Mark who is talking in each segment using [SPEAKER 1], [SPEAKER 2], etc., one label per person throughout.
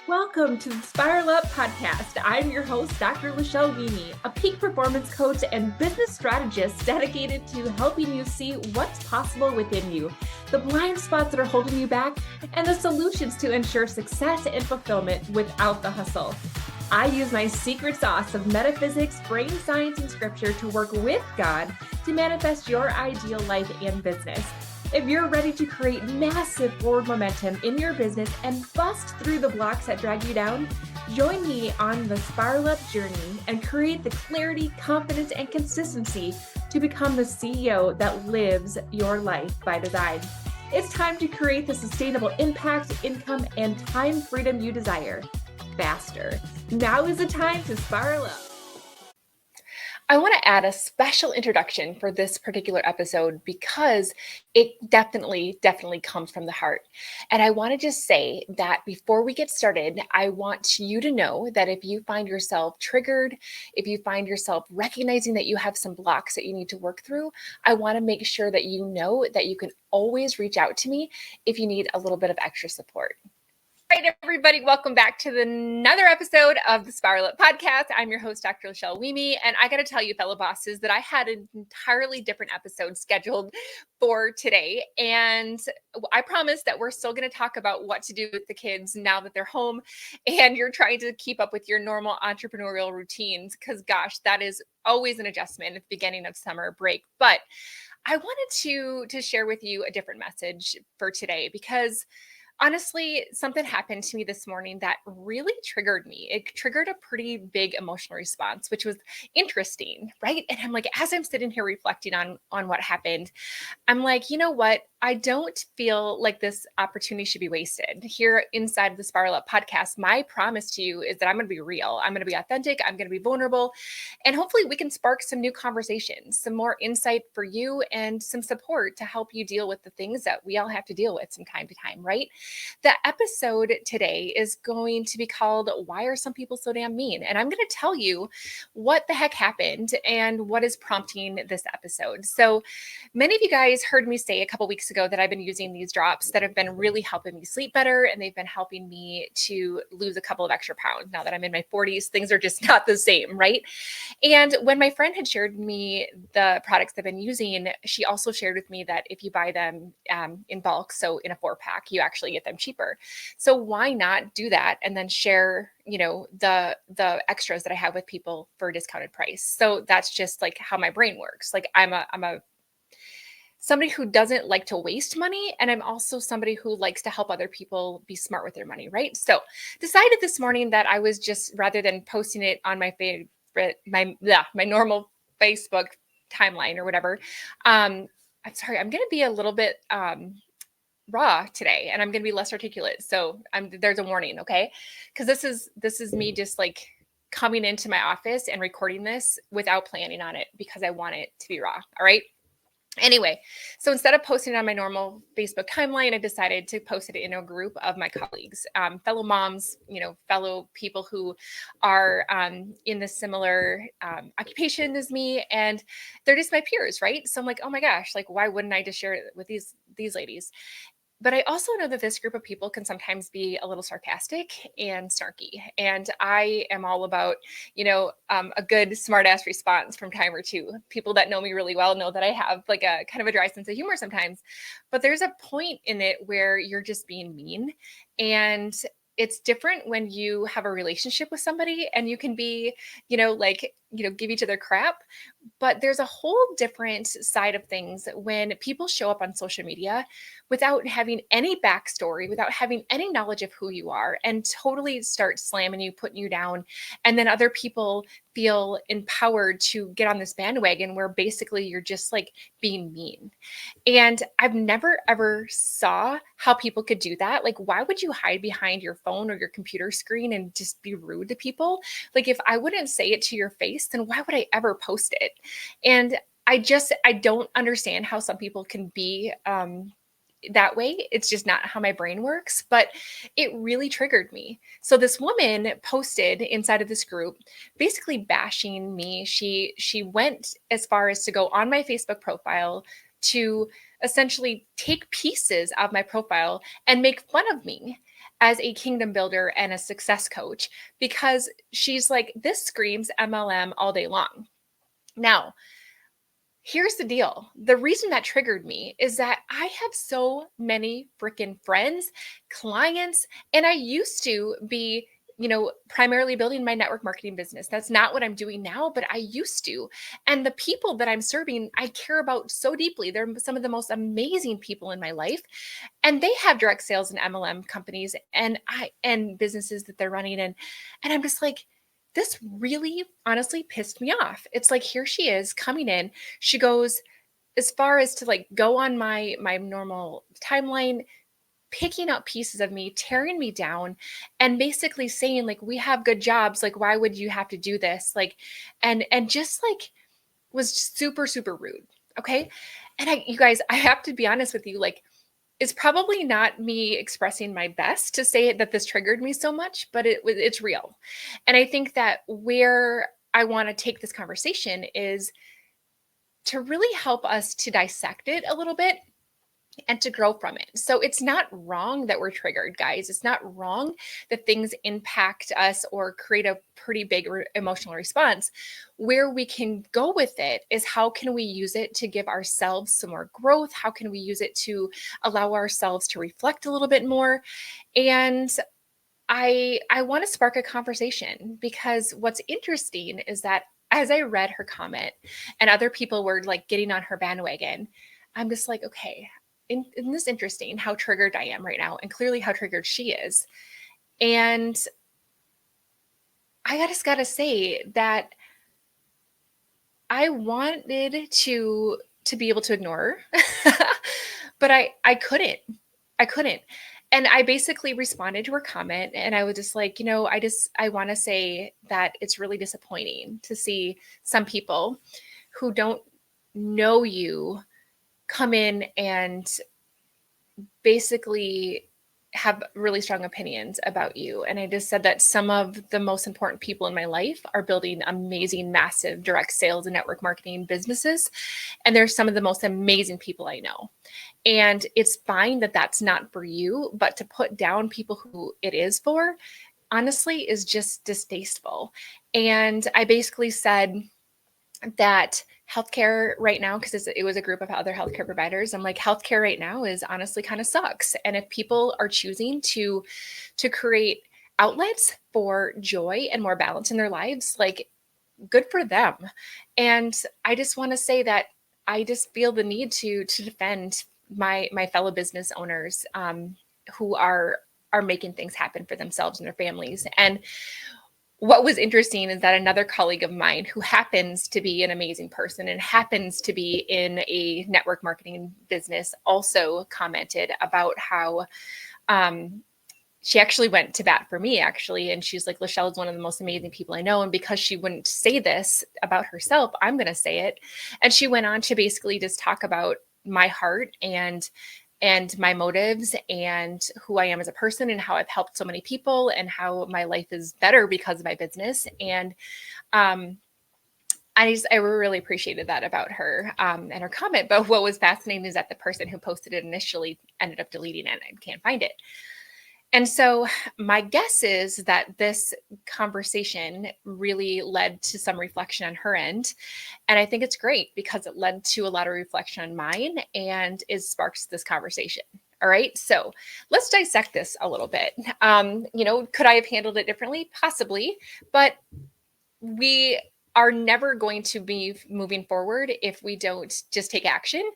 [SPEAKER 1] Welcome to the Spiral Up podcast. I'm your host, Dr. Lachelle Weemy, a peak performance coach and business strategist dedicated to helping you see what's possible within you, the blind spots that are holding you back, and the solutions to ensure success and fulfillment without the hustle. I use my secret sauce of metaphysics, brain science, and scripture to work with God to manifest your ideal life and business. If you're ready to create massive forward momentum in your business and bust through the blocks that drag you down, join me on the Spiral Up journey and create the clarity, confidence, and consistency to become the CEO that lives your life by design. It's time to create the sustainable impact, income, and time freedom you desire faster. Now is the time to spiral up. I want to add a special introduction for this particular episode because it definitely comes from the heart. And I want to just say that before we get started, I want you to know that if you find yourself triggered, if you find yourself recognizing that you have some blocks that you need to work through, I want to make sure that you know that you can always reach out to me if you need a little bit of extra support. All right, everybody, welcome back to another episode of the Spiral Up podcast. I'm your host, Dr. Lachelle Weemy, and I got to tell you, fellow bosses, that I had an entirely different episode scheduled for today, and I promise that we're still going to talk about what to do with the kids now that they're home and you're trying to keep up with your normal entrepreneurial routines, because gosh, that is always an adjustment at the beginning of summer break. But I wanted to share with you a different message for today because honestly, something happened to me this morning that really triggered me. It triggered a pretty big emotional response, which was interesting, right? And I'm like, as I'm sitting here reflecting on what happened, I'm like, you know what? I don't feel like this opportunity should be wasted. Here inside of the Spiral Up podcast, my promise to you is that I'm going to be real. I'm going to be authentic. I'm going to be vulnerable. And hopefully we can spark some new conversations, some more insight for you, and some support to help you deal with the things that we all have to deal with from time to time, right? The episode today is going to be called Why Are Some People So Damn Mean? And I'm going to tell you what the heck happened and what is prompting this episode. So many of you guys heard me say a couple weeks ago that I've been using these drops that have been really helping me sleep better, and they've been helping me to lose a couple of extra pounds. Now that I'm in my 40s, things are just not the same, right? And when my friend had shared me the products I've been using, she also shared with me that if you buy them in bulk, so in a 4-pack, you actually get them cheaper. So why not do that and then share, the extras that I have with people for a discounted price? So that's just like how my brain works. Like I'm a somebody who doesn't like to waste money. And I'm also somebody who likes to help other people be smart with their money, right? So decided this morning that I was just, rather than posting it on my my normal Facebook timeline or whatever, I'm sorry, I'm going to be a little bit raw today, and I'm going to be less articulate. So there's a warning, okay? Because this is me just like coming into my office and recording this without planning on it because I want it to be raw. All right. Anyway, so instead of posting it on my normal Facebook timeline, I decided to post it in a group of my colleagues, fellow moms, fellow people who are in the similar occupation as me, and they're just my peers, right? So I'm like, oh my gosh, like why wouldn't I just share it with these ladies? But I also know that this group of people can sometimes be a little sarcastic and snarky. And I am all about, a good smart ass response from time or two. People that know me really well know that I have like a kind of a dry sense of humor sometimes. But there's a point in it where you're just being mean. And it's different when you have a relationship with somebody and you can be, give each other crap. But there's a whole different side of things when people show up on social media without having any backstory, without having any knowledge of who you are, and totally start slamming you, putting you down. And then other people feel empowered to get on this bandwagon where basically you're just like being mean. And I've never ever saw how people could do that. Like, why would you hide behind your phone or your computer screen and just be rude to people? Like, if I wouldn't say it to your face, then why would I ever post it? And I don't understand how some people can be that way. It's just not how my brain works, but it really triggered me. So this woman posted inside of this group, basically bashing me. She went as far as to go on my Facebook profile to essentially take pieces of my profile and make fun of me. as a kingdom builder and a success coach, because she's like, this screams MLM all day long. Now, here's the deal. The reason that triggered me is that I have so many freaking friends, clients, and I used to be, primarily building my network marketing business. That's not what I'm doing now, but I used to. And the people that I'm serving, I care about so deeply. They're some of the most amazing people in my life. And they have direct sales and MLM companies and businesses that they're running. And I'm just like, this really honestly pissed me off. It's like, here she is coming in. She goes as far as to like go on my normal timeline, picking up pieces of me, tearing me down, and basically saying like, we have good jobs. Like, why would you have to do this? Like, and just like was super, super rude. Okay. And you guys, I have to be honest with you, like, it's probably not me expressing my best to say that this triggered me so much, but it's real. And I think that where I want to take this conversation is to really help us to dissect it a little bit and to grow from it. So it's not wrong that we're triggered, guys. It's not wrong that things impact us or create a pretty big emotional response. Where we can go with it is, how can we use it to give ourselves some more growth? How can we use it to allow ourselves to reflect a little bit more? And I want to spark a conversation, because what's interesting is that as I read her comment and other people were like getting on her bandwagon, I'm just like, okay, isn't this interesting how triggered I am right now, and clearly how triggered she is. And I just got to say that I wanted to be able to ignore her, but I couldn't. And I basically responded to her comment, and I was just like, I want to say that it's really disappointing to see some people who don't know you come in and basically have really strong opinions about you. And I just said that some of the most important people in my life are building amazing, massive direct sales and network marketing businesses. And they're some of the most amazing people I know. And it's fine that that's not for you, but to put down people who it is for, honestly, is just distasteful. And I basically said that healthcare right now, because it was a group of other healthcare providers, I'm like, healthcare right now is honestly kind of sucks. And if people are choosing to create outlets for joy and more balance in their lives, like, good for them. And I just want to say that I just feel the need to defend my fellow business owners, who are making things happen for themselves and their families. And what was interesting is that another colleague of mine, who happens to be an amazing person and happens to be in a network marketing business, also commented about how she actually went to bat for me, actually. And she's like, Lachelle is one of the most amazing people I know. And because she wouldn't say this about herself, I'm going to say it. And she went on to basically just talk about my heart and my motives and who I am as a person and how I've helped so many people and how my life is better because of my business. And I really appreciated that about her and her comment. But what was fascinating is that the person who posted it initially ended up deleting it and can't find it. And so my guess is that this conversation really led to some reflection on her end. And I think it's great because it led to a lot of reflection on mine, and it sparks this conversation. All right. So let's dissect this a little bit. Could I have handled it differently? Possibly, but we are never going to be moving forward if we don't just take action,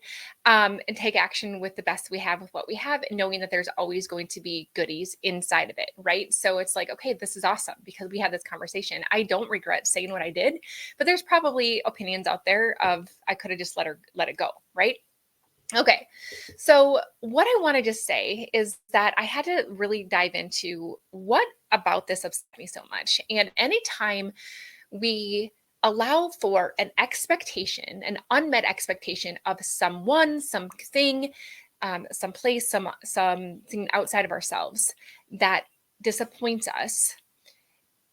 [SPEAKER 1] and take action with the best we have with what we have, and knowing that there's always going to be goodies inside of it. Right. So it's like, okay, this is awesome because we had this conversation. I don't regret saying what I did, but there's probably opinions out there of, I could have just let it go. Right. Okay. So what I want to just say is that I had to really dive into what about this upset me so much. And anytime we allow for an expectation, an unmet expectation of someone, something, some place, something outside of ourselves that disappoints us,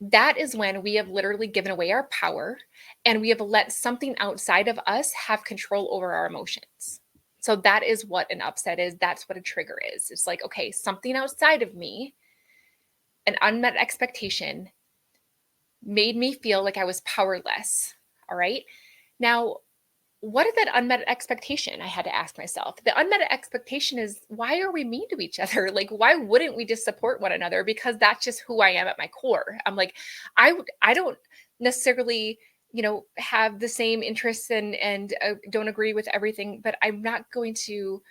[SPEAKER 1] that is when we have literally given away our power and we have let something outside of us have control over our emotions. So that is what an upset is. That's what a trigger is. It's like, okay, something outside of me an unmet expectation made me feel like I was powerless. All right. Now, what is that unmet expectation? I had to ask myself. The unmet expectation is, why are we mean to each other? Like, why wouldn't we just support one another? Because that's just who I am at my core. I'm like, I don't necessarily, have the same interests and don't agree with everything, but I'm not going to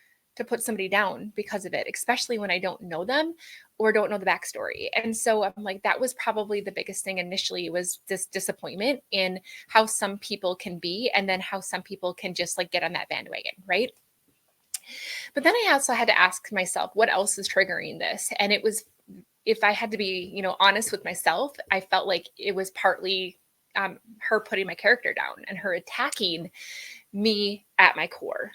[SPEAKER 1] put somebody down because of it, especially when I don't know them or don't know the backstory. And so I'm like, that was probably the biggest thing initially, was this disappointment in how some people can be, and then how some people can just like get on that bandwagon, right? But then I also had to ask myself, what else is triggering this? And it was, if I had to be, honest with myself, I felt like it was partly her putting my character down and her attacking me at my core.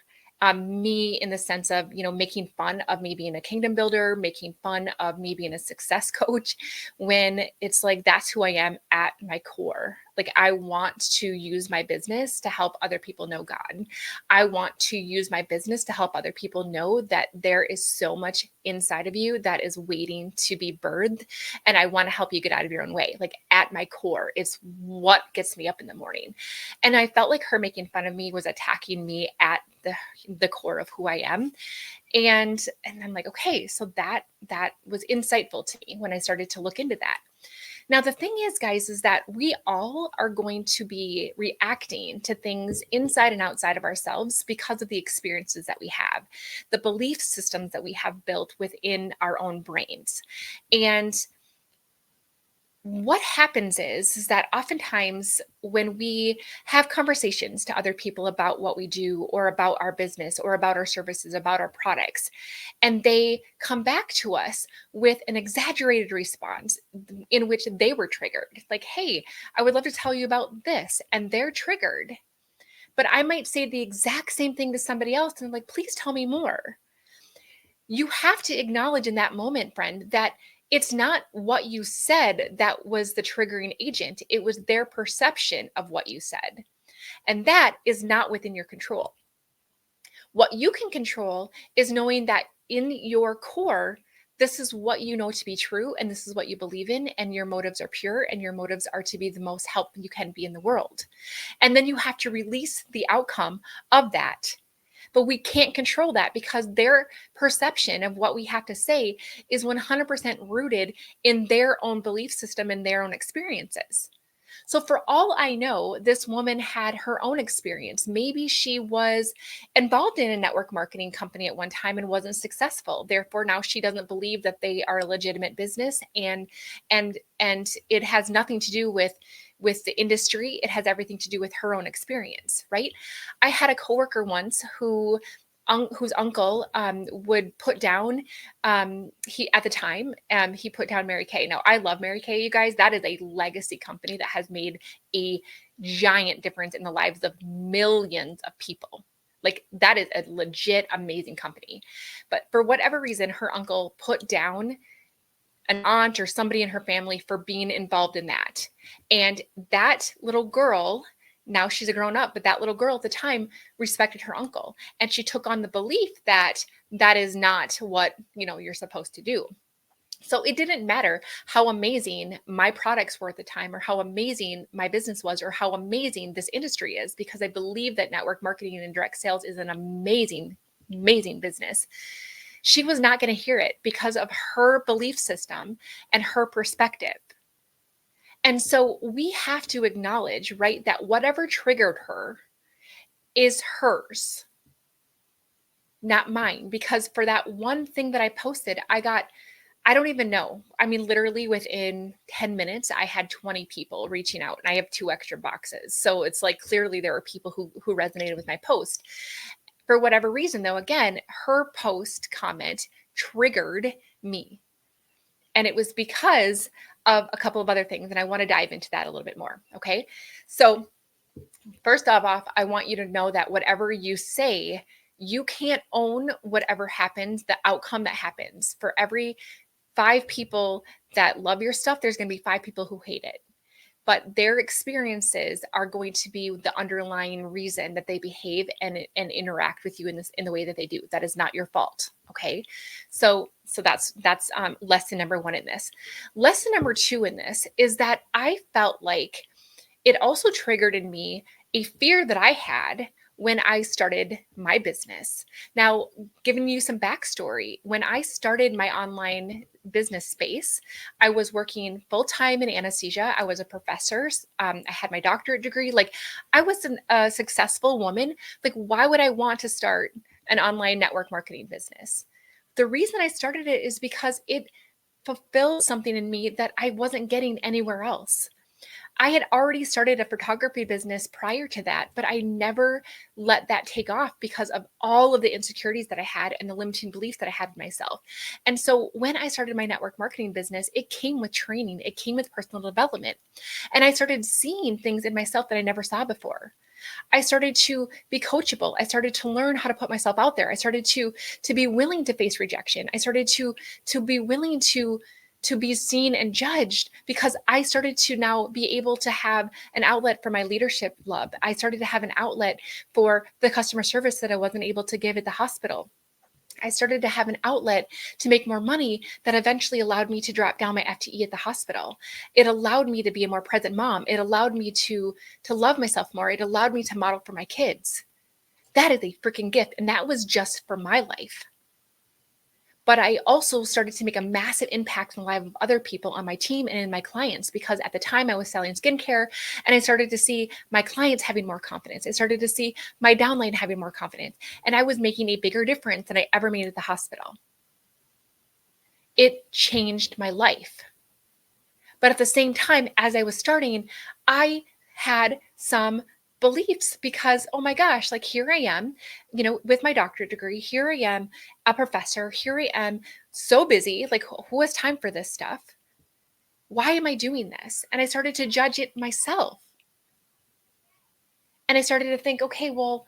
[SPEAKER 1] Me in the sense of, making fun of me being a kingdom builder, making fun of me being a success coach, when it's like, that's who I am at my core. Like, I want to use my business to help other people know God. I want to use my business to help other people know that there is so much inside of you that is waiting to be birthed. And I want to help you get out of your own way. Like, at my core, it's what gets me up in the morning. And I felt like her making fun of me was attacking me at the core of who I am. And I'm like, okay, so that was insightful to me when I started to look into that. Now, the thing is, guys, is that we all are going to be reacting to things inside and outside of ourselves because of the experiences that we have, the belief systems that we have built within our own brains. And what happens is that oftentimes when we have conversations to other people about what we do, or about our business, or about our services, about our products, and they come back to us with an exaggerated response in which they were triggered, like, hey, I would love to tell you about this, and they're triggered. But I might say the exact same thing to somebody else and like, please tell me more. You have to acknowledge in that moment, friend, that it's not what you said that was the triggering agent. It was their perception of what you said. And that is not within your control. What you can control is knowing that in your core, this is what you know to be true, and this is what you believe in, and your motives are pure, and your motives are to be the most help you can be in the world. And then you have to release the outcome of that. But we can't control that because their perception of what we have to say is 100% rooted in their own belief system and their own experiences. So, for all I know, this woman had her own experience. Maybe she was involved in a network marketing company at one time and wasn't successful. Therefore, now she doesn't believe that they are a legitimate business, and it has nothing to do with the industry. It has everything to do with her own experience, right? I had a coworker once whose uncle would put down, he at the time, he put down Mary Kay. Now, I love Mary Kay, you guys. That is a legacy company that has made a giant difference in the lives of millions of people. Like, that is a legit amazing company. But for whatever reason, her uncle put down an aunt or somebody in her family for being involved in that. And that little girl, now she's a grown up, but that little girl at the time respected her uncle. And she took on the belief that that is not what, you're supposed to do. So it didn't matter how amazing my products were at the time, or how amazing my business was, or how amazing this industry is, because I believe that network marketing and direct sales is an amazing, amazing business. She was not going to hear it because of her belief system and her perspective. And so we have to acknowledge, right, that whatever triggered her is hers, not mine. Because for that one thing that I posted, I don't even know. I mean, literally within 10 minutes, I had 20 people reaching out, and I have 2 extra boxes. So it's like, clearly there were people who resonated with my post. For whatever reason, though, again, her post comment triggered me. And it was because of a couple of other things. And I want to dive into that a little bit more. Okay. So first off, I want you to know that whatever you say, you can't own whatever happens, the outcome that happens. For every 5 people that love your stuff, there's going to be 5 people who hate it.
[SPEAKER 2] but their experiences are going to be the underlying reason that they behave and interact with you in the way that they do. That is not your fault. Okay. So that's lesson number one in this. Lesson number two in this is that I felt like it also triggered in me a fear that I had when I started my business. Now, giving you some backstory, when I started my online business space, I was working full time in anesthesia. I was a professor. I had my doctorate degree. Like, I was a successful woman. Like, why would I want to start an online network marketing business? The reason I started it is because it fulfilled something in me that I wasn't getting anywhere else. I had already started a photography business prior to that, but I never let that take off because of all of the insecurities that I had and the limiting beliefs that I had in myself. And so when I started my network marketing business, it came with training, it came with personal development. And I started seeing things in myself that I never saw before. I started to be coachable. I started to learn how to put myself out there. I started to be willing to face rejection. I started to be willing to be seen and judged because I started to now be able to have an outlet for my leadership love. I started to have an outlet for the customer service that I wasn't able to give at the hospital. I started to have an outlet to make more money that eventually allowed me to drop down my FTE at the hospital. It allowed me to be a more present mom. It allowed me to love myself more. It allowed me to model for my kids. That is a freaking gift. And that was just for my life. But I also started to make a massive impact in the life of other people on my team and in my clients, because at the time I was selling skincare and I started to see my clients having more confidence. I started to see my downline having more confidence, and I was making a bigger difference than I ever made at the hospital. It changed my life. But at the same time, as I was starting, I had some beliefs because, oh my gosh, like here I am, with my doctorate degree, here I am, a professor, here I am, so busy. Like, who has time for this stuff? Why am I doing this? And I started to judge it myself. And I started to think, okay, well,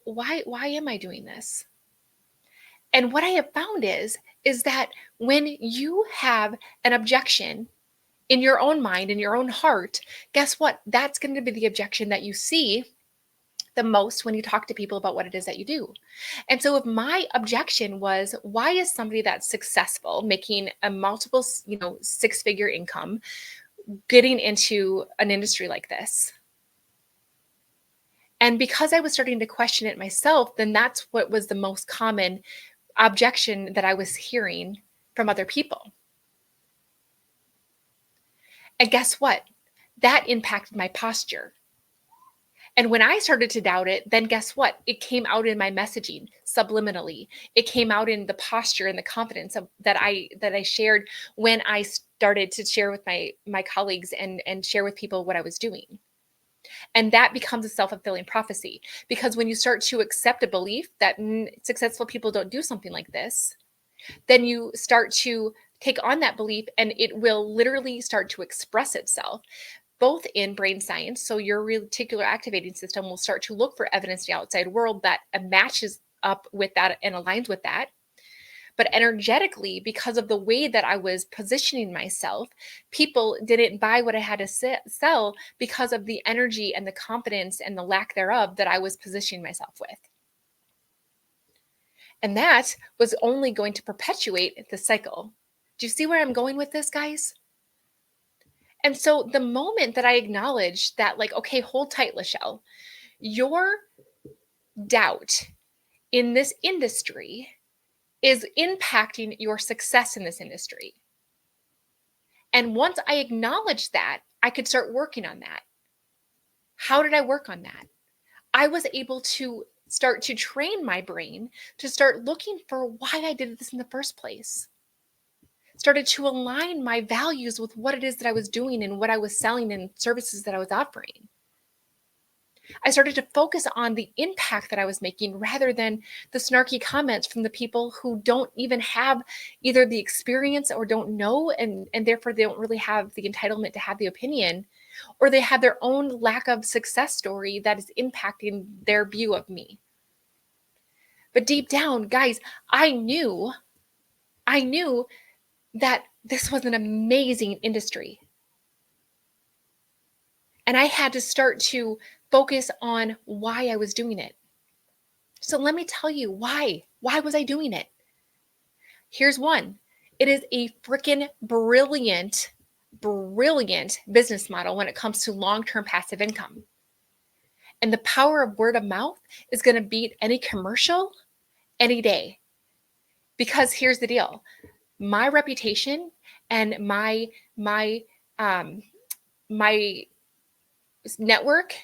[SPEAKER 2] why am I doing this? And what I have found is that when you have an objection in your own mind, in your own heart, guess what? That's going to be the objection that you see the most when you talk to people about what it is that you do. And so if my objection was, why is somebody that's successful, making a multiple, six-figure income, getting into an industry like this? And because I was starting to question it myself, then that's what was the most common objection that I was hearing from other people. And guess what? That impacted my posture. And when I started to doubt it, then guess what? It came out in my messaging subliminally. It came out in the posture and the confidence that I shared when I started to share with my colleagues and share with people what I was doing. And that becomes a self-fulfilling prophecy, because when you start to accept a belief that successful people don't do something like this, then you start to take on that belief, and it will literally start to express itself both in brain science. So your reticular activating system will start to look for evidence in the outside world that matches up with that and aligns with that. But energetically, because of the way that I was positioning myself, people didn't buy what I had to sell because of the energy and the confidence and the lack thereof that I was positioning myself with. And that was only going to perpetuate the cycle. Do you see where I'm going with this, guys? And so the moment that I acknowledged that, like, okay, hold tight, Lachelle, your doubt in this industry is impacting your success in this industry. And once I acknowledged that, I could start working on that. How did I work on that? I was able to start to train my brain to start looking for why I did this in the first place. Started to align my values with what it is that I was doing and what I was selling and services that I was offering. I started to focus on the impact that I was making rather than the snarky comments from the people who don't even have either the experience or don't know, and therefore they don't really have the entitlement to have the opinion, or they have their own lack of success story that is impacting their view of me. But deep down, guys, I knew that this was an amazing industry. And I had to start to focus on why I was doing it. So let me tell you why. Why was I doing it? Here's one. It is a freaking brilliant, brilliant business model when it comes to long-term passive income. And the power of word of mouth is going to beat any commercial any day. Because here's the deal. My reputation and my um my network,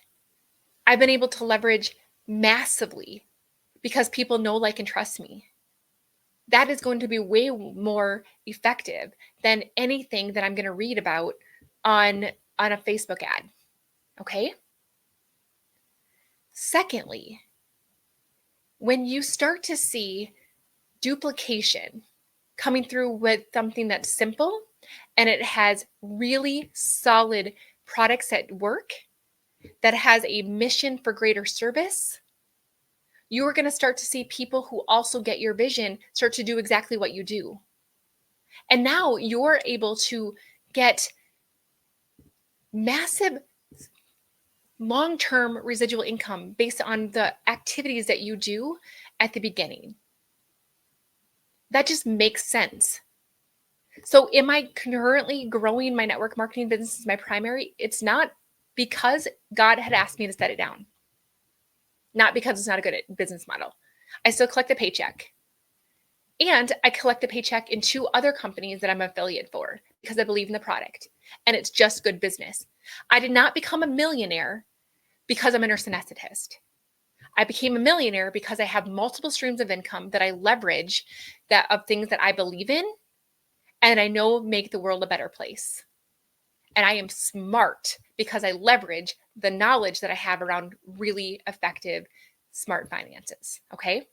[SPEAKER 2] I've been able to leverage massively because people know, like, and trust me. That is going to be way more effective than anything that I'm going to read about on a Facebook ad. Okay? Secondly, when you start to see duplication coming through with something that's simple and it has really solid products that work, that has a mission for greater service, you are going to start to see people who also get your vision start to do exactly what you do. And now you're able to get massive long-term residual income based on the activities that you do at the beginning. That just makes sense. So am I currently growing my network marketing business as my primary? It's not because God had asked me to set it down. Not because it's not a good business model. I still collect a paycheck. And I collect a paycheck in 2 other companies that I'm affiliate for because I believe in the product. And it's just good business. I did not become a millionaire because I'm a nurse anesthetist. I became a millionaire because I have multiple streams of income that I leverage that of things that I believe in and I know make the world a better place. And I am smart because I leverage the knowledge that I have around really effective, smart finances. Okay.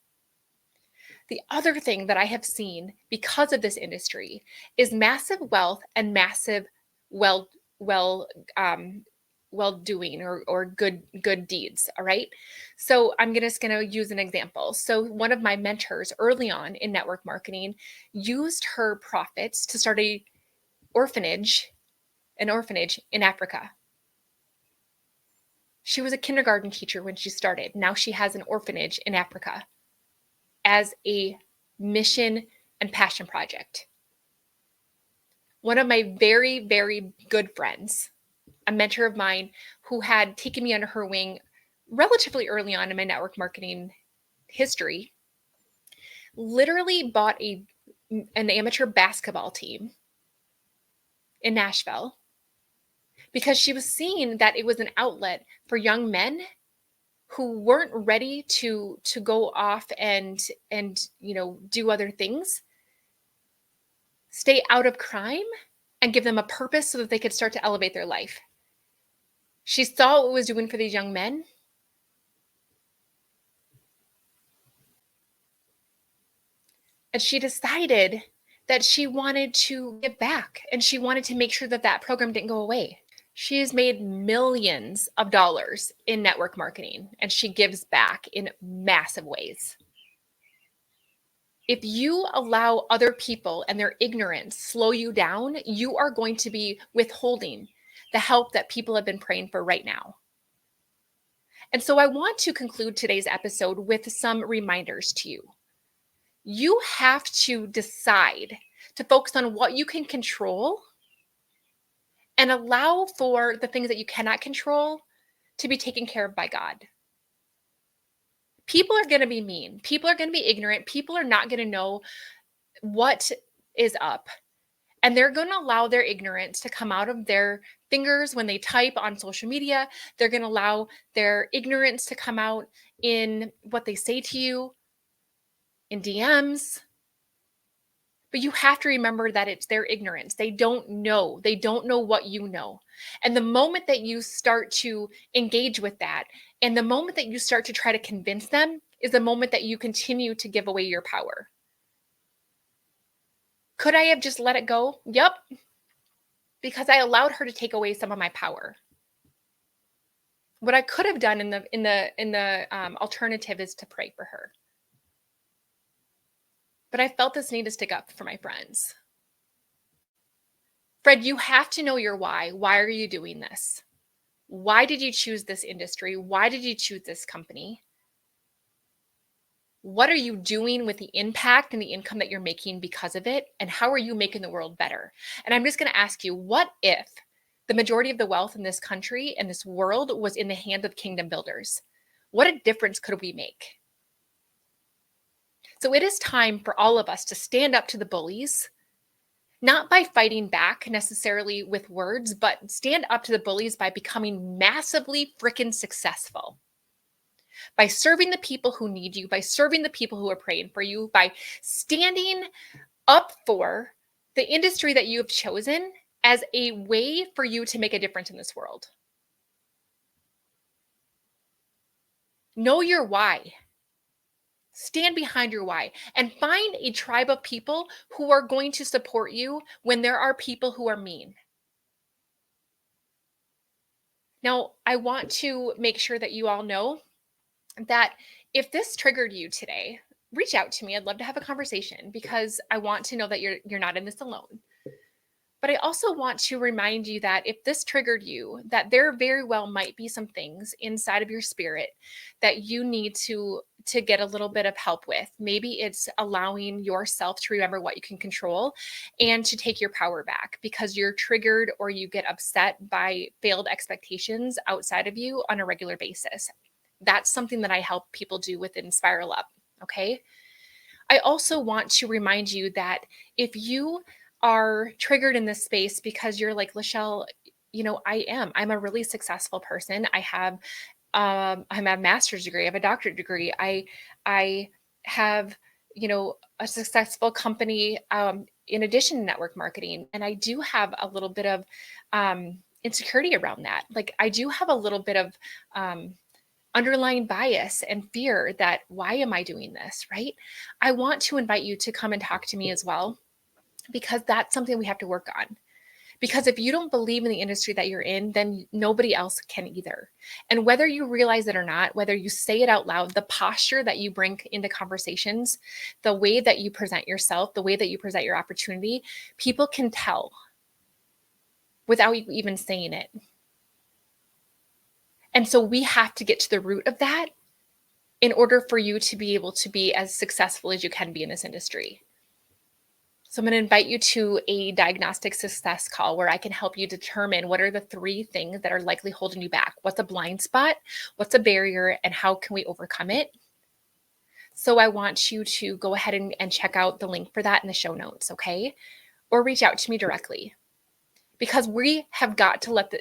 [SPEAKER 2] The other thing that I have seen because of this industry is massive wealth and massive well well well doing or good deeds. All right. So I'm just going to use an example. So one of my mentors early on in network marketing used her profits to start an orphanage in Africa. She was a kindergarten teacher when she started. Now she has an orphanage in Africa as a mission and passion project. One of my very, very good friends, a mentor of mine who had taken me under her wing relatively early on in my network marketing history, literally bought an amateur basketball team in Nashville because she was seeing that it was an outlet for young men who weren't ready to go off and do other things, stay out of crime, and give them a purpose so that they could start to elevate their life. She saw what it was doing for these young men. And she decided that she wanted to give back and she wanted to make sure that that program didn't go away. She has made millions of dollars in network marketing and she gives back in massive ways. If you allow other people and their ignorance slow you down, you are going to be withholding the help that people have been praying for right now. And so I want to conclude today's episode with some reminders to you. You have to decide to focus on what you can control and allow for the things that you cannot control to be taken care of by God. People are going to be mean. People are going to be ignorant. People are not going to know what is up. And they're going to allow their ignorance to come out of their fingers when they type on social media. They're going to allow their ignorance to come out in what they say to you in DMs. But you have to remember that it's their ignorance. They don't know. They don't know what you know. And the moment that you start to engage with that, and the moment that you start to try to convince them, is the moment that you continue to give away your power. Could I have just let it go? Yep. Because I allowed her to take away some of my power. What I could have done in the alternative is to pray for her. But I felt this need to stick up for my friends. Fred, you have to know your why. Why are you doing this? Why did you choose this industry? Why did you choose this company? What are you doing with the impact and the income that you're making because of it? And how are you making the world better? And I'm just going to ask you, what if the majority of the wealth in this country and this world was in the hand of kingdom builders? What a difference could we make? So it is time for all of us to stand up to the bullies, not by fighting back necessarily with words, but stand up to the bullies by becoming massively freaking successful. By serving the people who need you, by serving the people who are praying for you, by standing up for the industry that you have chosen as a way for you to make a difference in this world. Know your why. Stand behind your why and find a tribe of people who are going to support you when there are people who are mean. Now, I want to make sure that you all know that if this triggered you today, reach out to me. I'd love to have a conversation because I want to know that you're not in this alone. But I also want to remind you that if this triggered you, that there very well might be some things inside of your spirit that you need to get a little bit of help with. Maybe it's allowing yourself to remember what you can control and to take your power back because you're triggered or you get upset by failed expectations outside of you on a regular basis. That's something that I help people do within Spiral Up. Okay. I also want to remind you that if you are triggered in this space because you're like, Lachelle, I'm a really successful person. I have a master's degree, I have a doctorate degree. I have, a successful company in addition to network marketing. And I do have a little bit of insecurity around that. Like I do have a little bit of underlying bias and fear that why am I doing this, right? I want to invite you to come and talk to me as well, because that's something we have to work on. Because if you don't believe in the industry that you're in, then nobody else can either. And whether you realize it or not, whether you say it out loud, the posture that you bring into conversations, the way that you present yourself, the way that you present your opportunity, people can tell without you even saying it. And so we have to get to the root of that in order for you to be able to be as successful as you can be in this industry. So I'm going to invite you to a diagnostic success call where I can help you determine what are the 3 things that are likely holding you back. What's a blind spot? What's a barrier? And how can we overcome it? So I want you to go ahead and check out the link for that in the show notes, okay? Or reach out to me directly. Because we have got to let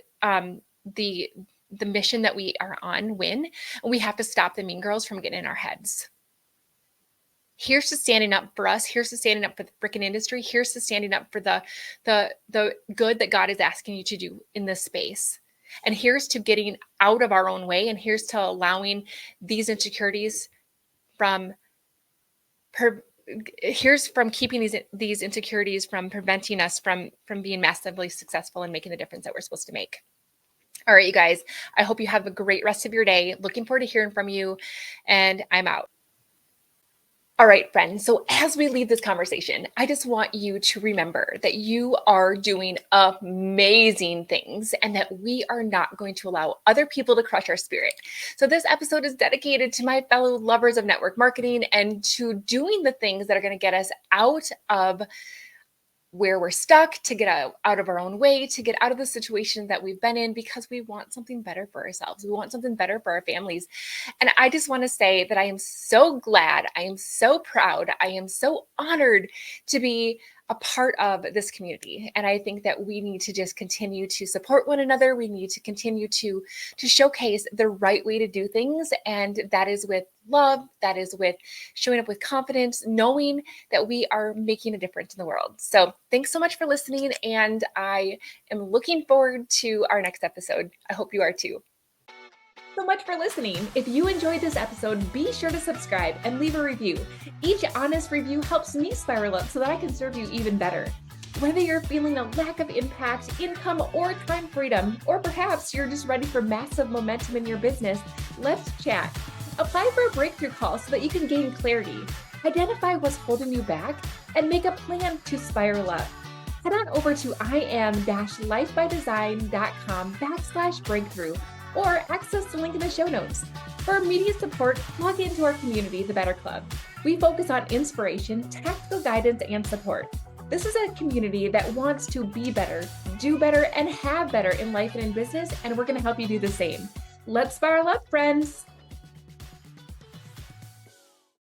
[SPEAKER 2] the mission that we are on win. And we have to stop the mean girls from getting in our heads. Here's to standing up for us. Here's to standing up for the freaking industry. Here's to standing up for the good that God is asking you to do in this space. And here's to getting out of our own way. And here's to allowing these insecurities here's from keeping these insecurities from preventing us from being massively successful and making the difference that we're supposed to make. All right, you guys, I hope you have a great rest of your day. Looking forward to hearing from you, and I'm out. All right, friends. So as we leave this conversation, I just want you to remember that you are doing amazing things and that we are not going to allow other people to crush our spirit. So this episode is dedicated to my fellow lovers of network marketing and to doing the things that are going to get us out of where we're stuck, to get out of our own way, to get out of the situation that we've been in, because we want something better for ourselves. We want something better for our families. And I just want to say that I am so glad, I am so proud, I am so honored to be a part of this community. And I think that we need to just continue to support one another. We need to continue to showcase the right way to do things. And that is with love. That is with showing up with confidence, knowing that we are making a difference in the world. So thanks so much for listening. And I am looking forward to our next episode. I hope you are too.
[SPEAKER 1] So much for listening. If you enjoyed this episode, be sure to subscribe and leave a review. Each honest review helps me spiral up so that I can serve you even better. Whether you're feeling a lack of impact, income, or time freedom, or perhaps you're just ready for massive momentum in your business, let's chat. Apply for a breakthrough call so that you can gain clarity, identify what's holding you back, and make a plan to spiral up. head on over to iam-lifebydesign.com/breakthrough or access the link in the show notes. For immediate support, plug into our community, the Better Club. We focus on inspiration, tactical guidance, and support. This is a community that wants to be better, do better, and have better in life and in business, and we're going to help you do the same. Let's spiral up, friends.